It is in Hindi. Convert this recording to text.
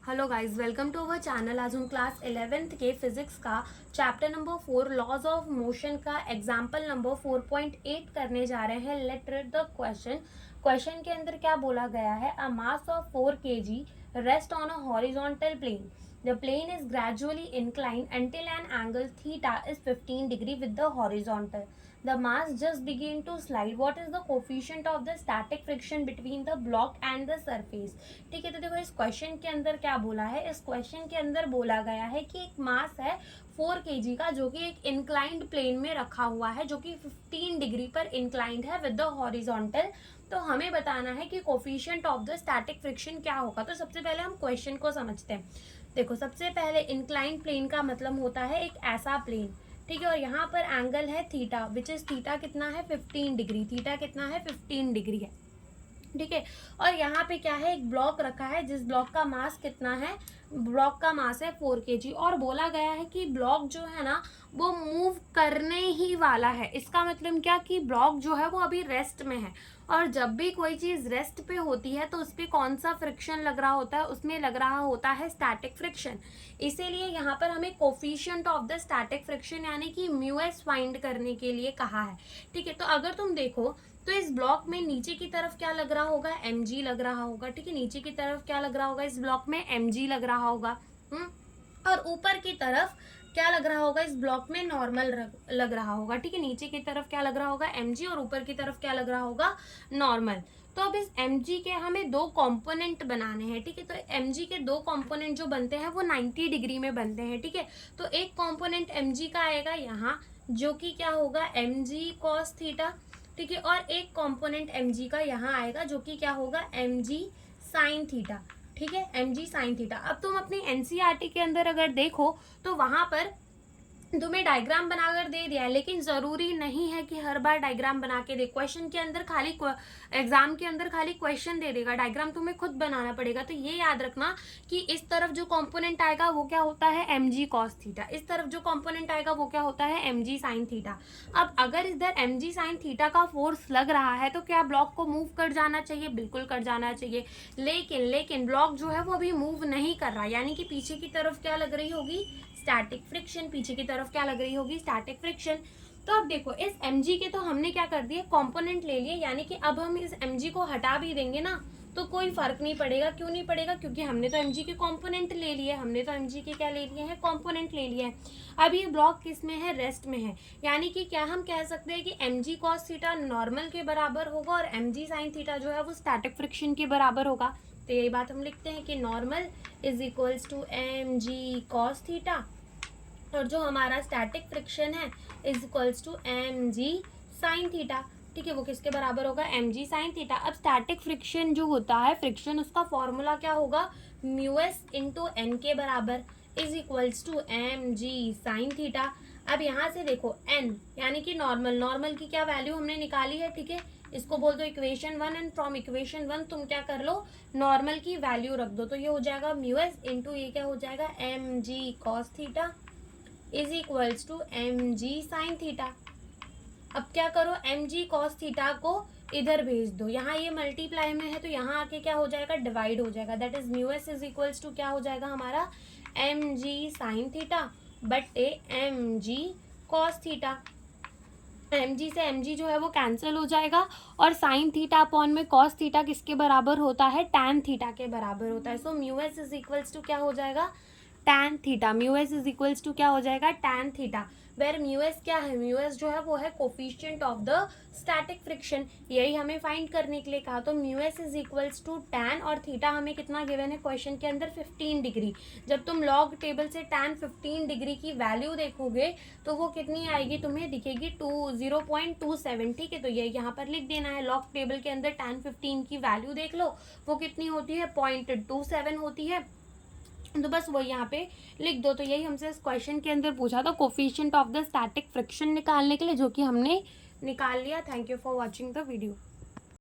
Hello guys, welcome to our channel. आज हम क्लास 11th के फिजिक्स का chapter number 4 laws of motion का एग्जाम्पल नंबर 4.8 करने जा रहे हैं। लेट रीड द क्वेश्चन के अंदर क्या बोला गया है। A mass of 4 kg rest on a horizontal plane. The plane is gradually inclined until an angle theta is 15 degree with the horizontal. The mass just begin to slide. What is the coefficient of the static friction between the block and the surface? ठीक है, तो देखो इस क्वेश्चन के अंदर क्या बोला है। इस क्वेश्चन के अंदर बोला गया है कि एक मास है 4 kg का, जो कि एक इंक्लाइंड प्लेन में रखा हुआ है, जो कि 15 डिग्री पर इंक्लाइंड है विद द हॉरिजॉन्टल। तो हमें बताना है कि coefficient of the static friction क्या होगा। तो सबसे पहले हम क्वेश्चन को समझते हैं। देखो, सबसे पहले इंक्लाइंड प्लेन का मतलब होता है एक ऐसा प्लेन, ठीक है, और यहाँ पर एंगल है थीटा, विच इज थीटा कितना है 15 डिग्री। थीटा कितना है 15 डिग्री है, ठीक है। और यहाँ पे क्या है, एक ब्लॉक रखा है, जिस ब्लॉक का मास कितना है, ब्लॉक का मास है 4 kg। और बोला गया है कि ब्लॉक जो है ना वो मूव करने ही वाला है। इसका मतलब क्या कि ब्लॉक जो है वो अभी रेस्ट में है, और जब भी कोई चीज रेस्ट पे होती है तो उस पर कौन सा फ्रिक्शन लग रहा होता है, उसमें लग रहा होता है स्टैटिक फ्रिक्शन। इसीलिए यहाँ पर हमें coefficient of the static friction यानी कि म्यू एस फाइंड करने के लिए कहा है, ठीक है। तो अगर तुम देखो तो इस ब्लॉक में नीचे की तरफ क्या लग रहा होगा, mg लग रहा होगा, ठीक है। नीचे की तरफ क्या लग रहा होगा, इस ब्लॉक में mg लग रहा होगा। और ऊपर की तरफ क्या लग रहा होगा, इस ब्लॉक में नॉर्मल लग रहा होगा, ठीक है। नीचे की तरफ क्या लग रहा होगा, mg, और ऊपर की तरफ क्या लग रहा होगा, नॉर्मल। तो अब इस mg के हमें दो कंपोनेंट बनाने हैं, ठीक है। तो mg के दो कंपोनेंट जो बनते हैं वो 90 डिग्री में बनते हैं, ठीक है। तो एक कंपोनेंट mg का आएगा यहाँ, जो कि क्या होगा mg cos थीटा, ठीक है। और एक कंपोनेंट mg का यहाँ आएगा, जो कि क्या होगा mg sin थीटा, ठीक है, mg sin थीटा। अब तुम अपनी एनसीईआरटी के अंदर अगर देखो तो वहां पर तुम्हें डायग्राम बनाकर दे दिया है, लेकिन जरूरी नहीं है कि हर बार डायग्राम बना के दे। क्वेश्चन के अंदर खाली एग्जाम के अंदर खाली क्वेश्चन दे देगा, डायग्राम तुम्हें खुद बनाना पड़ेगा। तो ये याद रखना कि इस तरफ जो कंपोनेंट आएगा वो क्या होता है mg cos थीटा, इस तरफ जो कंपोनेंट आएगा वो क्या होता है mg sin थीटा। अब अगर इधर mg sin थीटा का फोर्स लग रहा है तो क्या ब्लॉक को मूव कर जाना चाहिए, बिल्कुल कर जाना चाहिए। लेकिन ब्लॉक जो है वो अभी मूव नहीं कर रहा, यानी कि पीछे की तरफ क्या लग रही होगी, स्टैटिक फ्रिक्शन। पीछे की तरफ क्या लग रही होगी, स्टैटिक फ्रिक्शन। तो अब देखो इस mg के तो हमने क्या कर दिए, कंपोनेंट ले लिए, यानी कि अब हम इस mg को हटा भी देंगे ना तो कोई फर्क नहीं पड़ेगा। क्यों नहीं पड़ेगा, क्योंकि हमने तो mg के कंपोनेंट ले लिए, हमने तो mg के क्या ले लिए हैं, कंपोनेंट ले लिए हैं। अब ये ब्लॉक किस में है, रेस्ट में है, यानी कि क्या हम कह सकते हैं कि mg cos थीटा नॉर्मल के बराबर होगा और mg sin थीटा जो है वो स्टैटिक फ्रिक्शन के बराबर होगा। तो यही बात हम लिखते हैं कि normal is equals to mg cos theta, और जो हमारा स्टैटिक फ्रिक्शन है is equals to mg sin theta, ठीक है। वो किसके बराबर होगा, mg sin थीटा। अब स्टैटिक फ्रिक्शन जो होता है, फ्रिक्शन, उसका फॉर्मूला क्या होगा, म्यू एस इंटू एन के बराबर is equals to mg sin theta. अब यहाँ से देखो n यानी कि नॉर्मल की क्या वैल्यू हमने निकाली है, ठीक है। इसको बोल दो इक्वेशन 1, एंड फ्रॉम इक्वेशन 1 तुम क्या कर लो, नॉर्मल की वैल्यू रख दो। तो ये हो जाएगा म्यू एस इंटू ये क्या हो जाएगा mg cos theta is equals to mg sin theta. अब क्या करो, mg cos थीटा को इधर भेज दो, यहाँ ये मल्टीप्लाई में है तो यहाँ आके क्या हो जाएगा, डिवाइड हो जाएगा। That is mu s is equals to क्या हो जाएगा हमारा mg sin थीटा बटे mg cos थीटा। mg से mg जो है वो कैंसिल हो जाएगा, और साइन थीटा अपॉन में कॉस थीटा किसके बराबर होता है, टैन थीटा के बराबर होता है। So mu s is equals to क्या हो जाएगा, tan theta. Mu s is equals to क्या हो जाएगा, tan theta. Where mu s क्या है, म्यू एस जो है वो है coefficient of the static friction, यही हमें फाइंड करने के लिए कहा। तो mu s is equals to tan, और थीटा हमें कितना गिवन है क्वेश्चन के अंदर, 15 डिग्री। जब तुम लॉग टेबल से टैन 15 डिग्री की वैल्यू देखोगे तो वो कितनी आएगी, तुम्हें दिखेगी 0.27, ठीक है। तो ये यहाँ पर लिख देना है, लॉग टेबल के अंदर टैन 15 की वैल्यू देख लो, वो कितनी होती है, 0.27 होती है। तो बस वो यहाँ पे लिख दो। तो यही हमसे इस क्वेश्चन के अंदर पूछा था, coefficient of the static friction निकालने के लिए, जो कि हमने निकाल लिया। Thank you for watching the video.